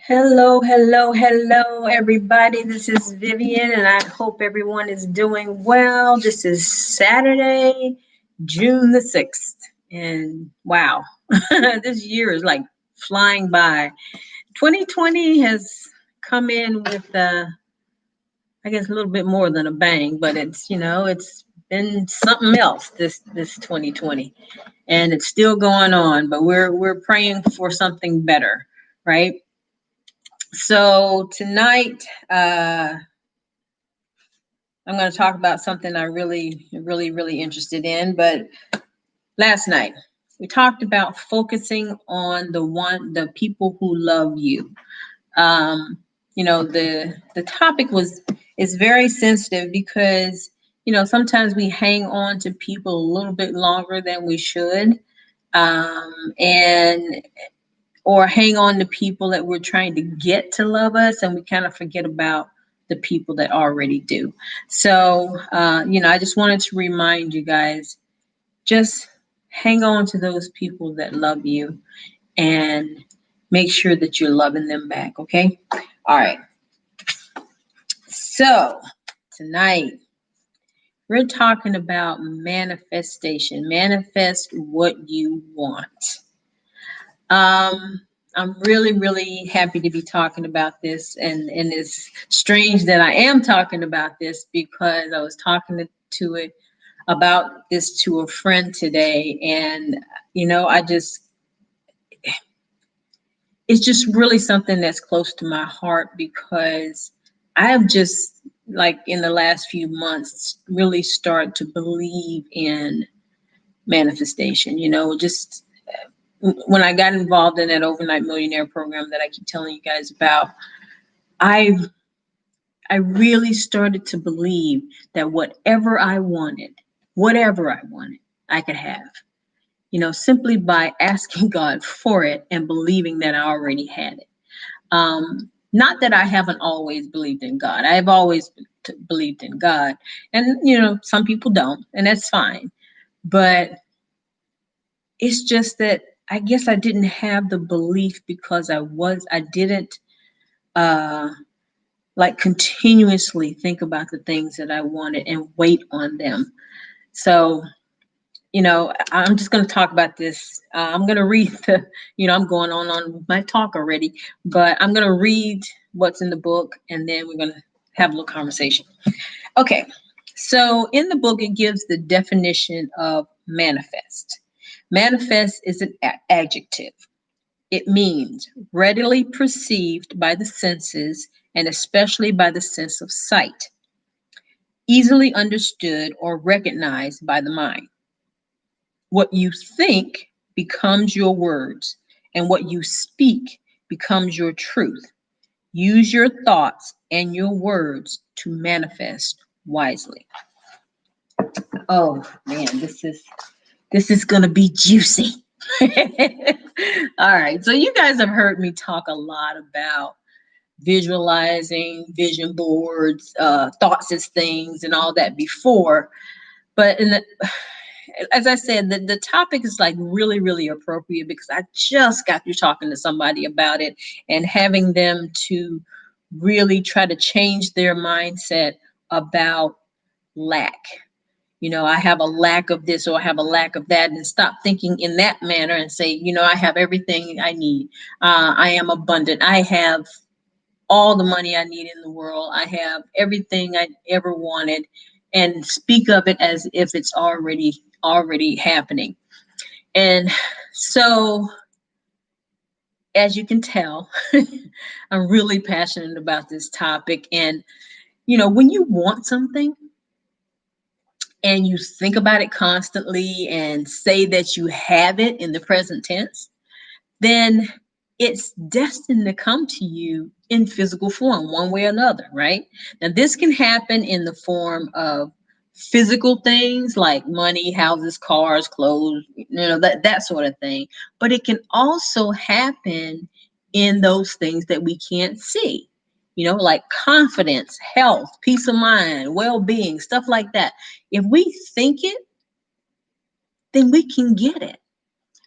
Hello, hello, hello, everybody. This is Vivian, and I hope everyone is doing well. This is Saturday, June the 6th. And wow, this year is like flying by. 2020 has come in with, I guess, a little bit more than a bang, but it's been something else this 2020, and it's still going on. But we're praying for something better, right? So tonight, I'm going to talk about something I really interested in. But last night we talked about focusing on the people who love you. Um, the topic is very sensitive because sometimes we hang on to people a little bit longer than we should, and or hang on to people that we're trying to get to love us, and we kind of forget about the people that already do. So, I just wanted to remind you guys, just hang on to those people that love you and make sure that you're loving them back. Okay. All right. So tonight we're talking about manifestation. Manifest what you want. Um, I'm really happy to be talking about this, and it's strange that I am talking about this because I was talking to it about this to a friend today, and I just it's just really something that's close to my heart because I have just, like, in the last few months, really started to believe in manifestation. Just when I got involved in that overnight millionaire program that I keep telling you guys about, I I really started to believe that whatever I wanted, I could have. Simply by asking God for it and believing that I already had it. Not that I haven't always believed in God. I have always believed in God, and some people don't, and that's fine. But it's just that I guess I didn't have the belief because I didn't uh like continuously think about the things that I wanted and wait on them. So, I'm just going to talk about this. I'm going to read I'm going on with my talk already, but I'm going to read what's in the book, and then we're going to have a little conversation. Okay. So in the book, it gives the definition of manifest. Manifest is an adjective. It means readily perceived by the senses, and especially by the sense of sight, easily understood or recognized by the mind. What you think becomes your words, and what you speak becomes your truth. Use your thoughts and your words to manifest wisely. Oh man, this is gonna be juicy. All right, so you guys have heard me talk a lot about visualizing, vision boards, thoughts as things, and all that before. But as I said, the topic is like really appropriate because I just got through talking to somebody about it and having them to really try to change their mindset about lack. I have a lack of this or I have a lack of that, and stop thinking in that manner and say, I have everything I need. I am abundant. I have all the money I need in the world. I have everything I ever wanted, and speak of it as if it's already happening. And so, as you can tell, I'm really passionate about this topic. And when you want something and you think about it constantly and say that you have it in the present tense, then it's destined to come to you in physical form, one way or another, right? Now, this can happen in the form of physical things like money, houses, cars, clothes, that sort of thing. But it can also happen in those things that we can't see, like confidence, health, peace of mind, well-being, stuff like that. If we think it, then we can get it.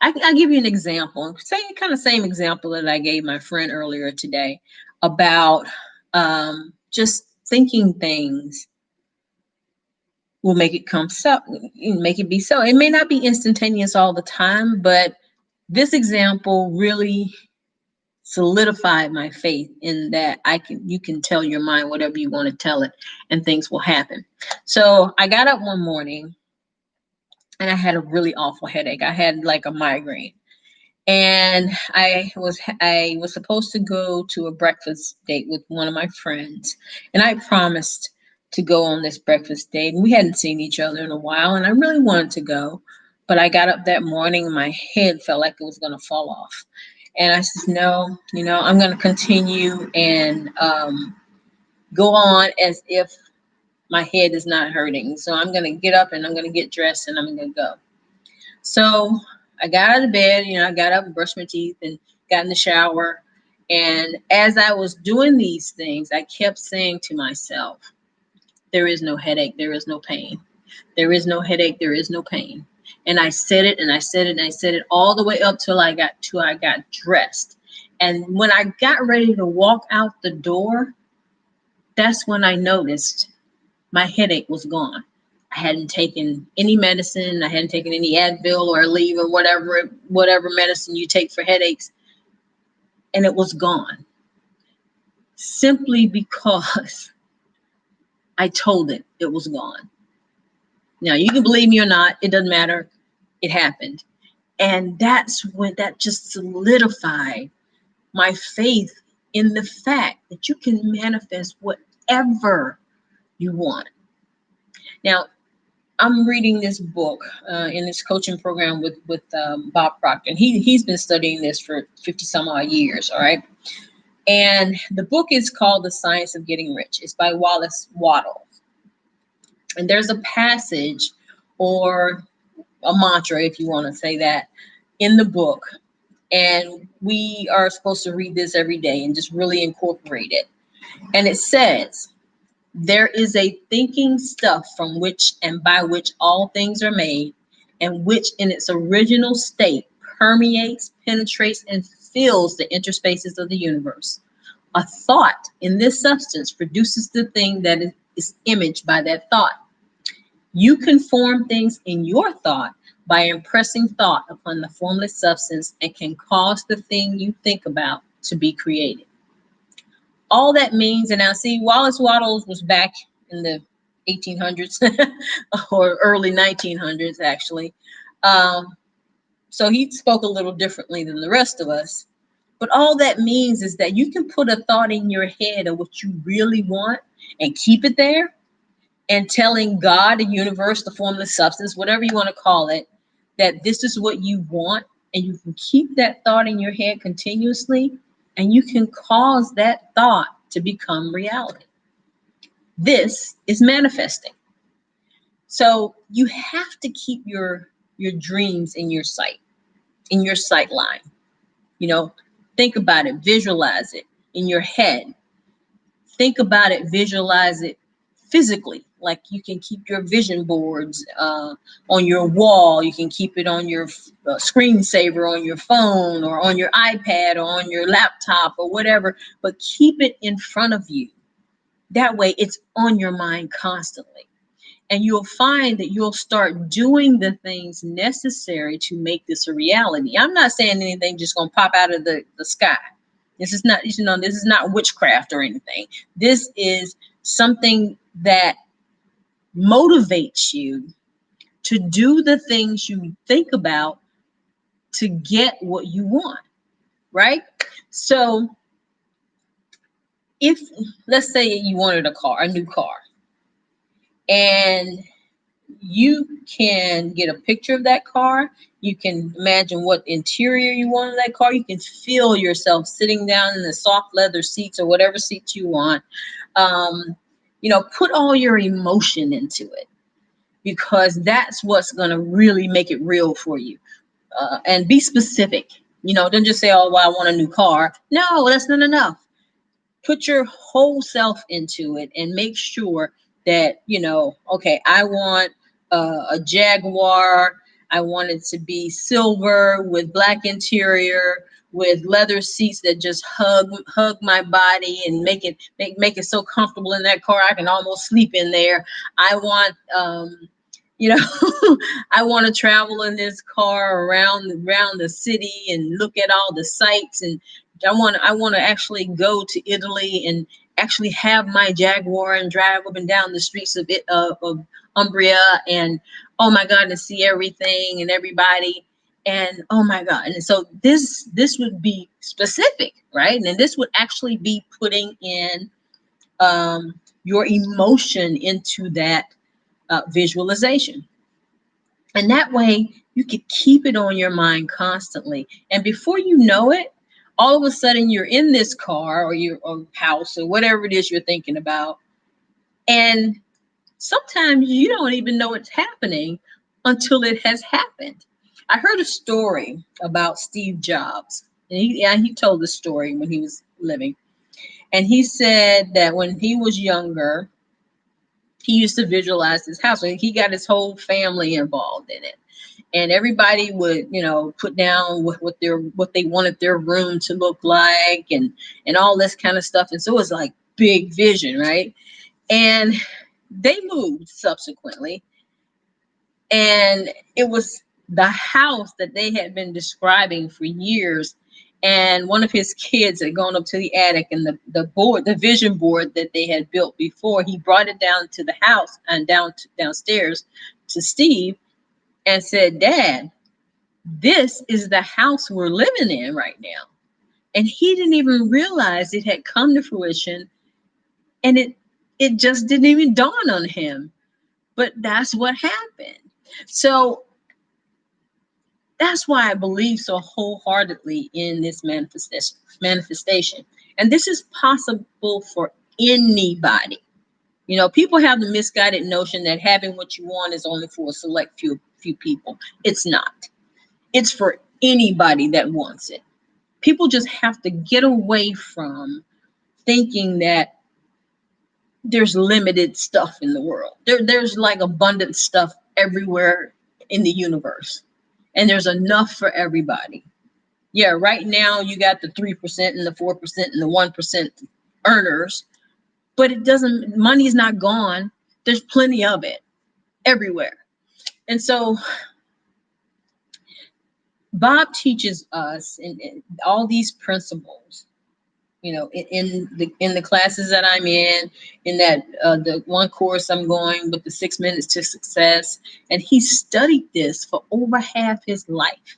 I'll give you an example. Same example that I gave my friend earlier today about just thinking things will make it come so, make it be so. It may not be instantaneous all the time, but this example really solidified my faith in that you can tell your mind whatever you want to tell it and things will happen. So I got up one morning and I had a really awful headache. I had like a migraine. And I was supposed to go to a breakfast date with one of my friends, and I promised to go on this breakfast date. And we hadn't seen each other in a while, and I really wanted to go, but I got up that morning, and my head felt like it was going to fall off. And I said, no, I'm going to continue and go on as if my head is not hurting. So I'm going to get up and I'm going to get dressed and I'm going to go. So I got out of bed, I got up and brushed my teeth and got in the shower. And as I was doing these things, I kept saying to myself, there is no headache, there is no pain. There is no headache, there is no pain. And I said it and I said it and I said it all the way up till I got dressed. And when I got ready to walk out the door, that's when I noticed my headache was gone. I hadn't taken any medicine. I hadn't taken any Advil or Aleve or whatever medicine you take for headaches. And it was gone simply because I told it was gone. Now, you can believe me or not. It doesn't matter. It happened. And that's when that just solidified my faith in the fact that you can manifest whatever you want. Now, I'm reading this book in this coaching program with Bob Proctor, and he's been studying this for 50 some odd years. All right, and the book is called The Science of Getting Rich. It's by Wallace Waddle, and there's a passage or a mantra, if you want to say that, in the book, and we are supposed to read this every day and just really incorporate it. And it says, there is a thinking stuff from which and by which all things are made, and which in its original state permeates, penetrates, and fills the interspaces of the universe. A thought in this substance produces the thing that is imaged by that thought. You can form things in your thought by impressing thought upon the formless substance and can cause the thing you think about to be created. All that means, and now see, Wallace Waddles was back in the 1800s or early 1900s, actually. So he spoke a little differently than the rest of us. But all that means is that you can put a thought in your head of what you really want and keep it there, and telling God, the universe, the formless substance, whatever you want to call it, that this is what you want. And you can keep that thought in your head continuously, and you can cause that thought to become reality. This is manifesting. So you have to keep your dreams in your sight line. Think about it, visualize it in your head. Think about it, visualize it physically. Like you can keep your vision boards on your wall. You can keep it on your screensaver on your phone or on your iPad or on your laptop or whatever, but keep it in front of you. That way it's on your mind constantly. And you'll find that you'll start doing the things necessary to make this a reality. I'm not saying anything just going to pop out of the sky. This is not, this is not witchcraft or anything. This is something that motivates you to do the things you think about to get what you want, right? So if, let's say you wanted a new car, and you can get a picture of that car. You can imagine what interior you want in that car. You can feel yourself sitting down in the soft leather seats or whatever seats you want. Put all your emotion into it, because that's what's going to really make it real for you. And be specific. Don't just say, oh, well, I want a new car. No, that's not enough. Put your whole self into it and make sure that, okay, I want a Jaguar I want it to be silver with black interior, with leather seats that just hug my body and make it so comfortable in that car I can almost sleep in there. I want you know, I want to travel in this car around the city and look at all the sights. And I want to actually go to Italy and actually have my Jaguar and drive up and down the streets of Umbria, and oh my God, and see everything and everybody. And oh my God. And so this would be specific, right? And this would actually be putting in your emotion into that visualization. And that way you could keep it on your mind constantly. And before you know it, all of a sudden you're in this car or your or house or whatever it is you're thinking about. And sometimes you don't even know it's happening until it has happened. I heard a story about Steve Jobs. And he told the story when he was living. And he said that when he was younger, he used to visualize his house. And he got his whole family involved in it. And everybody would, put down what they wanted their room to look like, and all this kind of stuff. And so it was like big vision, right? And they moved subsequently, and it was the house that they had been describing for years. And one of his kids had gone up to the attic, and the vision board that they had built before, he brought it down to the house and downstairs to Steve and said, "Dad, this is the house we're living in right now." And he didn't even realize it had come to fruition, and it just didn't even dawn on him. But that's what happened. So that's why I believe so wholeheartedly in this manifestation. And this is possible for anybody. People have the misguided notion that having what you want is only for a select few people. It's not. It's for anybody that wants it. People just have to get away from thinking that there's limited stuff in the world. There's like abundant stuff everywhere in the universe, and there's enough for everybody. Yeah, right now you got the 3% and the 4% and the 1% earners, but it doesn't, money's not gone. There's plenty of it everywhere. And so Bob teaches us in all these principles, in the classes that I'm in that the one course I'm going with, the 6 minutes to success. And he studied this for over half his life.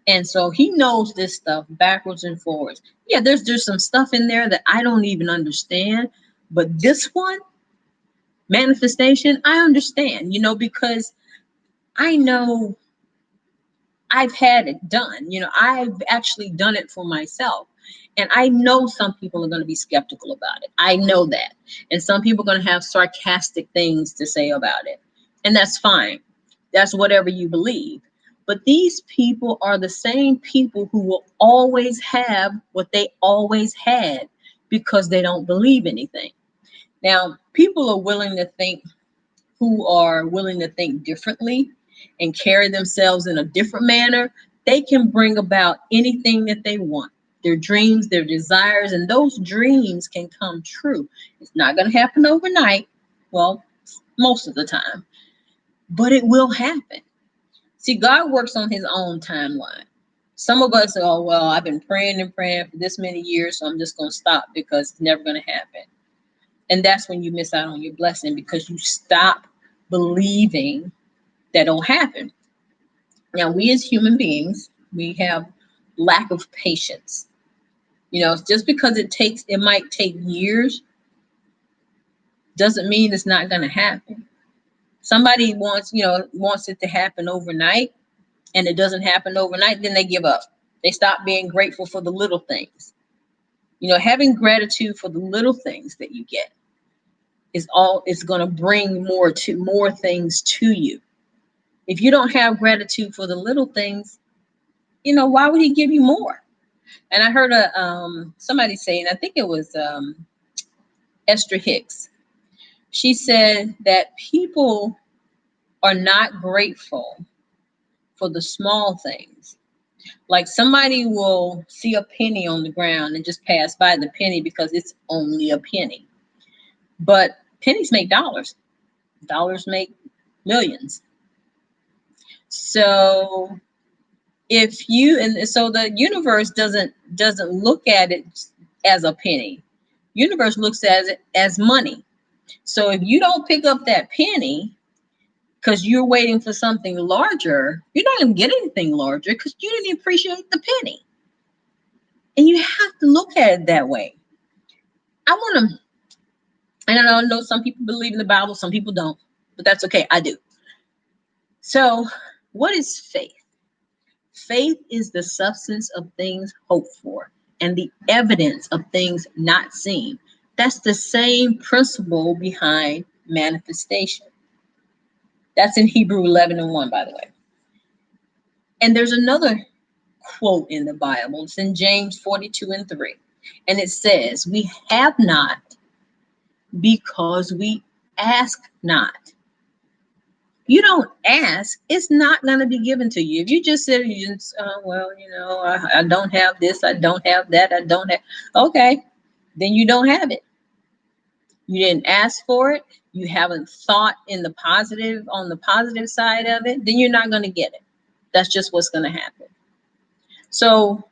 And so he knows this stuff backwards and forwards. Yeah, there's some stuff in there that I don't even understand. But this one, manifestation, I understand, because I know I've had it done. I've actually done it for myself. And I know some people are going to be skeptical about it. I know that. And some people are going to have sarcastic things to say about it. And that's fine. That's whatever you believe. But these people are the same people who will always have what they always had because they don't believe anything. Now, people who are willing to think differently and carry themselves in a different manner, they can bring about anything that they want. Their dreams, their desires, and those dreams can come true. It's not going to happen overnight. Well, most of the time, but it will happen. See, God works on his own timeline. Some of us, oh, well, I've been praying and praying for this many years, so I'm just going to stop because it's never going to happen. And that's when you miss out on your blessing, because you stop believing that it'll happen. Now, we as human beings, we have lack of patience. Just because it might take years, doesn't mean it's not going to happen. Somebody wants it to happen overnight, and it doesn't happen overnight, then they give up. They stop being grateful for the little things. Having gratitude for the little things that you get is going to bring more things to you. If you don't have gratitude for the little things, why would he give you more? And I heard somebody saying, I think it was Esther Hicks. She said that people are not grateful for the small things. Like somebody will see a penny on the ground and just pass by the penny because it's only a penny. But pennies make dollars. Dollars make millions. So if you and so the universe doesn't look at it as a penny. Universe looks at it as money. So if you don't pick up that penny because you're waiting for something larger, you're not going to get anything larger because you didn't appreciate the penny. And you have to look at it that way. I want to, and I know some people believe in the Bible, some people don't, but that's okay. I do. So what is faith? Faith is the substance of things hoped for and the evidence of things not seen. That's the same principle behind manifestation. That's in Hebrew 11:1, by the way. And there's another quote in the Bible. It's in James 42:3. And it says, we have not because we ask not. You don't ask, it's not going to be given to you. If you just said, well, I don't have this, I don't have that, I don't have, okay, then you don't have it. You didn't ask for it. You haven't thought on the positive side of it, then you're not going to get it. That's just what's going to happen. So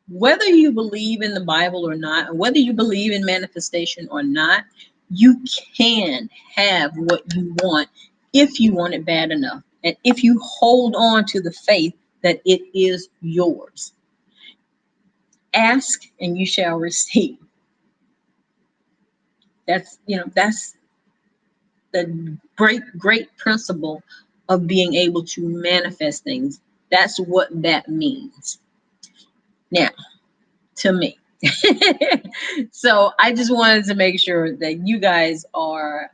whether you believe in the Bible or not, whether you believe in manifestation or not, you can have what you want if you want it bad enough. And if you hold on to the faith that it is yours. Ask and you shall receive. That's the great principle of being able to manifest things. That's what that means. Now, to me. So I just wanted to make sure that you guys are,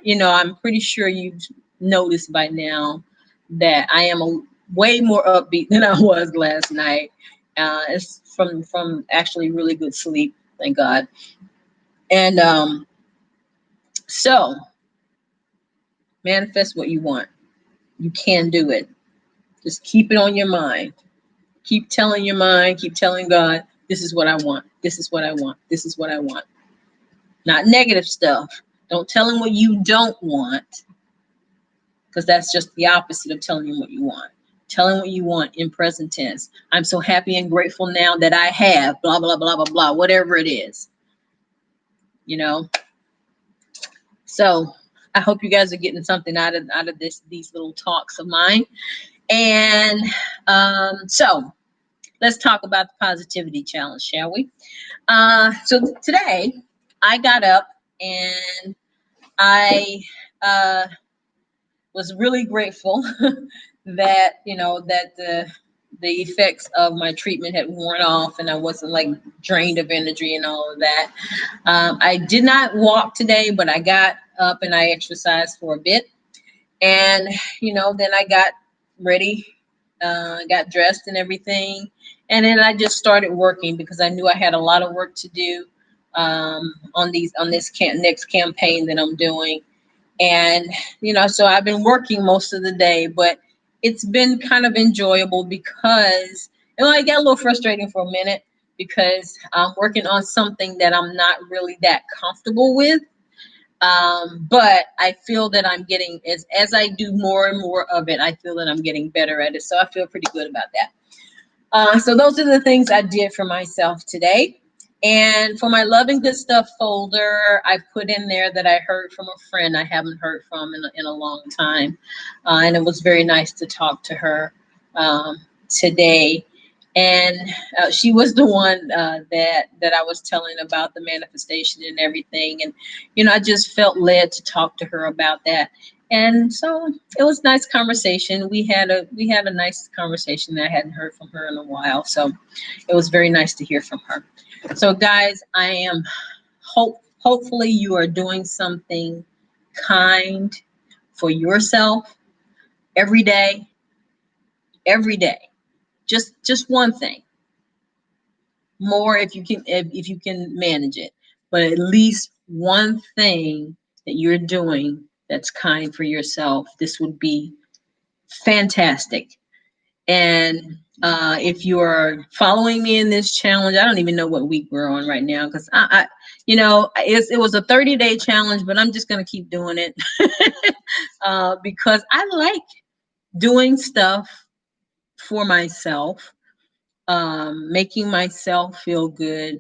I'm pretty sure you've noticed by now that I am way more upbeat than I was last night. It's from actually really good sleep, thank God. And so manifest what you want. You can do it. Just keep it on your mind. Keep telling your mind, keep telling God, this is what I want. This is what I want. This is what I want. Not negative stuff. Don't tell him what you don't want, because that's just the opposite of telling him what you want. Tell him what you want in present tense. I'm so happy and grateful now that I have blah, blah, blah, blah, blah, whatever it is. So I hope you guys are getting something out of these little talks of mine. And so let's talk about the positivity challenge, shall we? So today I got up and I was really grateful that the effects of my treatment had worn off and I wasn't like drained of energy and all of that. I did not walk today, but I got up and I exercised for a bit. And, then I got ready, got dressed and everything. And then I just started working because I knew I had a lot of work to do on this next campaign that I'm doing. And, so I've been working most of the day, but it's been kind of enjoyable because I got a little frustrating for a minute because I'm working on something that I'm not really that comfortable with. But I feel that I'm getting, as I do more and more of it, I feel that I'm getting better at it. So I feel pretty good about that. So those are the things I did for myself today. And for my Love and Good Stuff folder, I put in there that I heard from a friend I haven't heard from in a long time. And it was very nice to talk to her today. And she was the one that I was telling about the manifestation and everything. And, I just felt led to talk to her about that. And so it was a nice conversation. We had a nice conversation that I hadn't heard from her in a while. So it was very nice to hear from her. So guys, I am hopefully you are doing something kind for yourself every day. Just one thing. More if you can manage it, but at least one thing that you're doing that's kind for yourself. This would be fantastic. And if you're following me in this challenge, I don't even know what week we're on right now, because it was a 30-day challenge, but I'm just going to keep doing it because I like doing stuff for myself, making myself feel good.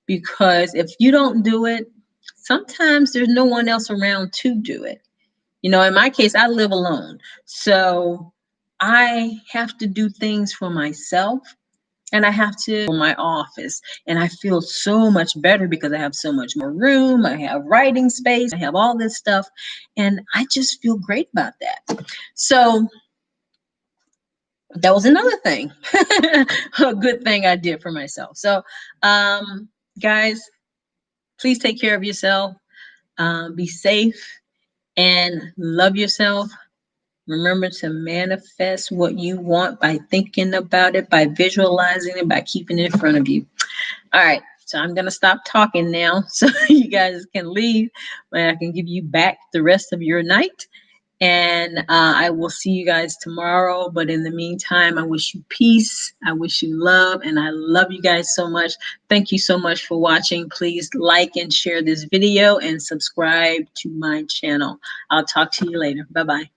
Because if you don't do it, sometimes there's no one else around to do it. In my case, I live alone. So I have to do things for myself, and I have to for my office. And I feel so much better because I have so much more room. I have writing space. I have all this stuff. And I just feel great about that. So that was another thing, a good thing I did for myself. So, guys, please take care of yourself. Be safe and love yourself. Remember to manifest what you want by thinking about it, by visualizing it, by keeping it in front of you. All right. So I'm going to stop talking now so you guys can leave, and I can give you back the rest of your night. And I will see you guys tomorrow. But in the meantime, I wish you peace. I wish you love. And I love you guys so much. Thank you so much for watching. Please like and share this video and subscribe to my channel. I'll talk to you later. Bye-bye.